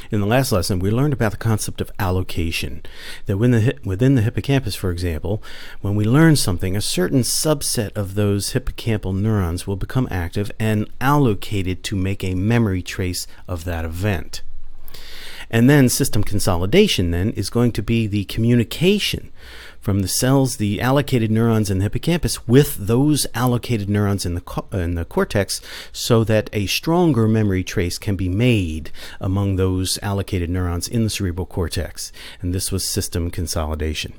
In the last lesson, we learned about the concept of allocation. That within the hippocampus, for example, when we learn something, a certain subset of those hippocampal neurons will become active and allocated to make a memory trace of that event. And then system consolidation then is going to be the communication from the cells, the allocated neurons in the hippocampus, with those allocated neurons in the cortex, so that a stronger memory trace can be made among those allocated neurons in the cerebral cortex. And this was system consolidation.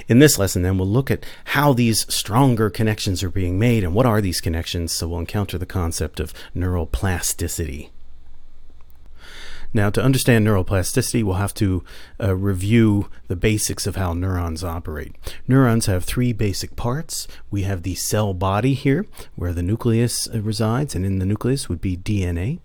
In this lesson, then, we'll look at how these stronger connections are being made and what are these connections, so we'll encounter the concept of neuroplasticity. Now, to understand neuroplasticity, we'll have to review the basics of how neurons operate. Neurons have three basic parts. We have the cell body here, where the nucleus resides, and in the nucleus would be DNA.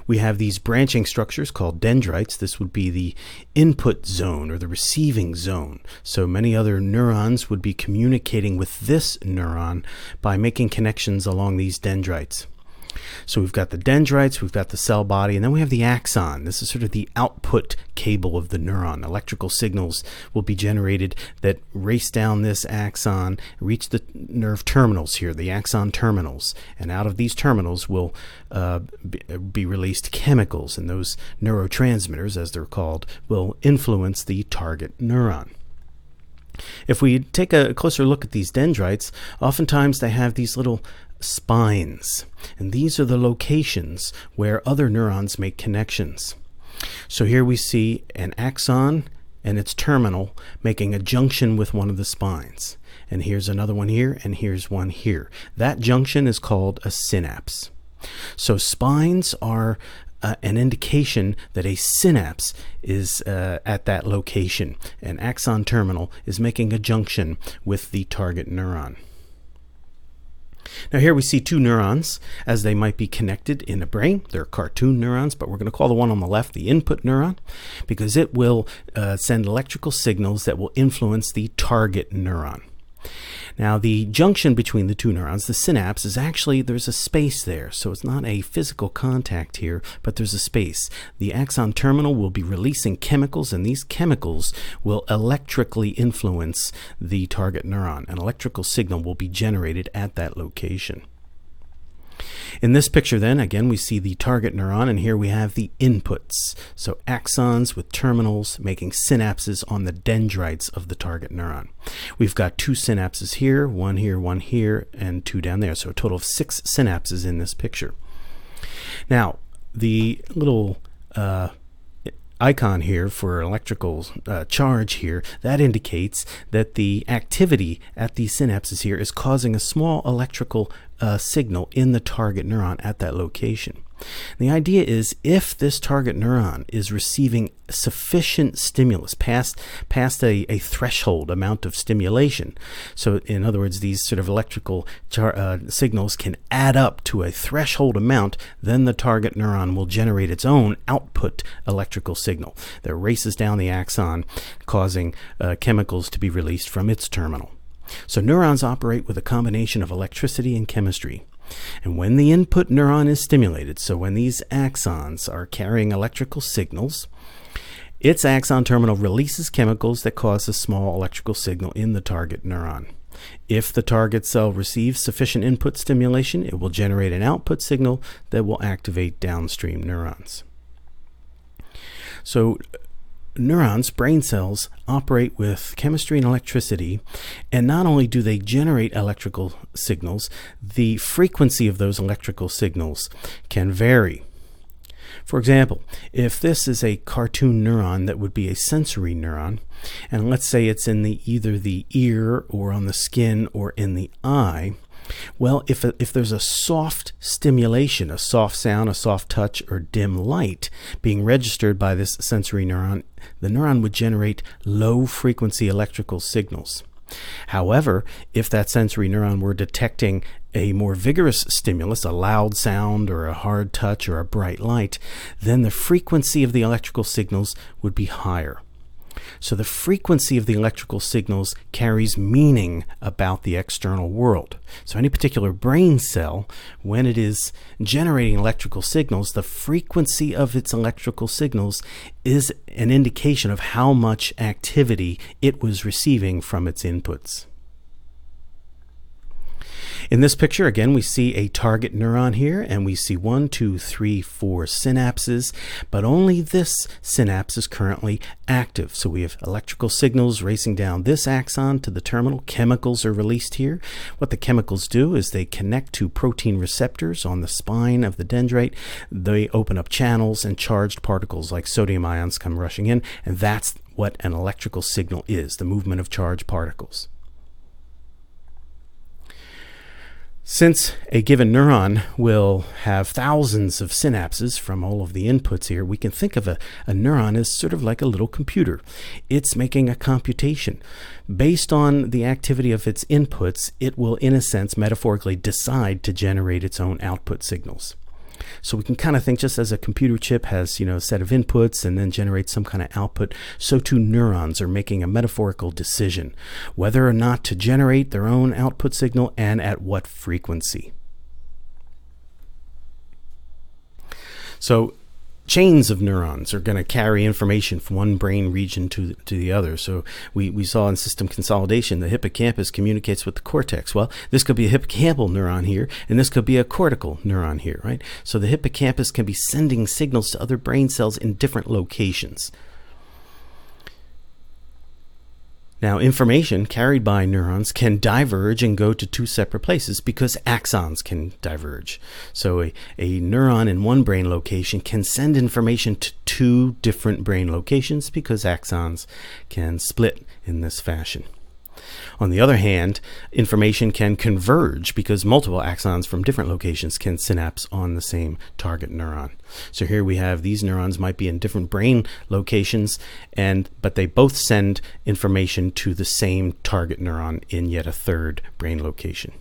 We have these branching structures called dendrites. This would be the input zone or the receiving zone. So many other neurons would be communicating with this neuron by making connections along these dendrites. So we've got the dendrites, we've got the cell body, and then we have the axon. This is sort of the output cable of the neuron. Electrical signals will be generated that race down this axon, reach the nerve terminals here, the axon terminals. And out of these terminals will be released chemicals, and those neurotransmitters, as they're called, will influence the target neuron. If we take a closer look at these dendrites, oftentimes they have these little spines, and these are the locations where other neurons make connections. So here we see an axon and its terminal making a junction with one of the spines, and here's another one here, and here's one here. That junction is called a synapse. So spines are an indication that a synapse is at that location. An axon terminal is making a junction with the target neuron. Now here we see two neurons as they might be connected in the brain. They're cartoon neurons, but we're going to call the one on the left the input neuron because it will send electrical signals that will influence the target neuron. Now the junction between the two neurons, the synapse, is actually, there's a space there. So it's not a physical contact here, but there's a space. The axon terminal will be releasing chemicals, and these chemicals will electrically influence the target neuron. An electrical signal will be generated at that location. In this picture then, again, we see the target neuron, and here we have the inputs. So axons with terminals making synapses on the dendrites of the target neuron. We've got two synapses here, one here, and two down there. So a total of 6 synapses in this picture. Now, the little icon here for electrical charge here, that indicates that the activity at these synapses here is causing a small electrical signal in the target neuron at that location. The idea is if this target neuron is receiving sufficient stimulus past a threshold amount of stimulation, so in other words these sort of electrical signals can add up to a threshold amount, then the target neuron will generate its own output electrical signal that races down the axon, causing chemicals to be released from its terminal. So neurons operate with a combination of electricity and chemistry. And when the input neuron is stimulated, so when these axons are carrying electrical signals, its axon terminal releases chemicals that cause a small electrical signal in the target neuron. If the target cell receives sufficient input stimulation, it will generate an output signal that will activate downstream neurons. So neurons, brain cells, operate with chemistry and electricity, and not only do they generate electrical signals, the frequency of those electrical signals can vary. For example, if this is a cartoon neuron that would be a sensory neuron, and let's say it's in either the ear or on the skin or in the eye, well, if there's a soft stimulation, a soft sound, a soft touch, or dim light being registered by this sensory neuron, the neuron would generate low-frequency electrical signals. However, if that sensory neuron were detecting a more vigorous stimulus, a loud sound or a hard touch or a bright light, then the frequency of the electrical signals would be higher. So the frequency of the electrical signals carries meaning about the external world. So any particular brain cell, when it is generating electrical signals, the frequency of its electrical signals is an indication of how much activity it was receiving from its inputs. In this picture, again, we see a target neuron here, and we see 1, 2, 3, 4 synapses, but only this synapse is currently active. So we have electrical signals racing down this axon to the terminal. Chemicals are released here. What the chemicals do is they connect to protein receptors on the spine of the dendrite. They open up channels, and charged particles like sodium ions come rushing in, and that's what an electrical signal is, the movement of charged particles. Since a given neuron will have thousands of synapses from all of the inputs here, we can think of a neuron as sort of like a little computer. It's making a computation. Based on the activity of its inputs, it will, in a sense, metaphorically decide to generate its own output signals. So we can kind of think just as a computer chip has, a set of inputs and then generates some kind of output, so too neurons are making a metaphorical decision whether or not to generate their own output signal and at what frequency. So chains of neurons are going to carry information from one brain region to the other. So we saw in system consolidation, the hippocampus communicates with the cortex. Well, this could be a hippocampal neuron here, and this could be a cortical neuron here, right? So the hippocampus can be sending signals to other brain cells in different locations. Now, information carried by neurons can diverge and go to two separate places because axons can diverge. So a neuron in one brain location can send information to two different brain locations because axons can split in this fashion. On the other hand, information can converge because multiple axons from different locations can synapse on the same target neuron. So here we have these neurons might be in different brain locations, but they both send information to the same target neuron in yet a third brain location.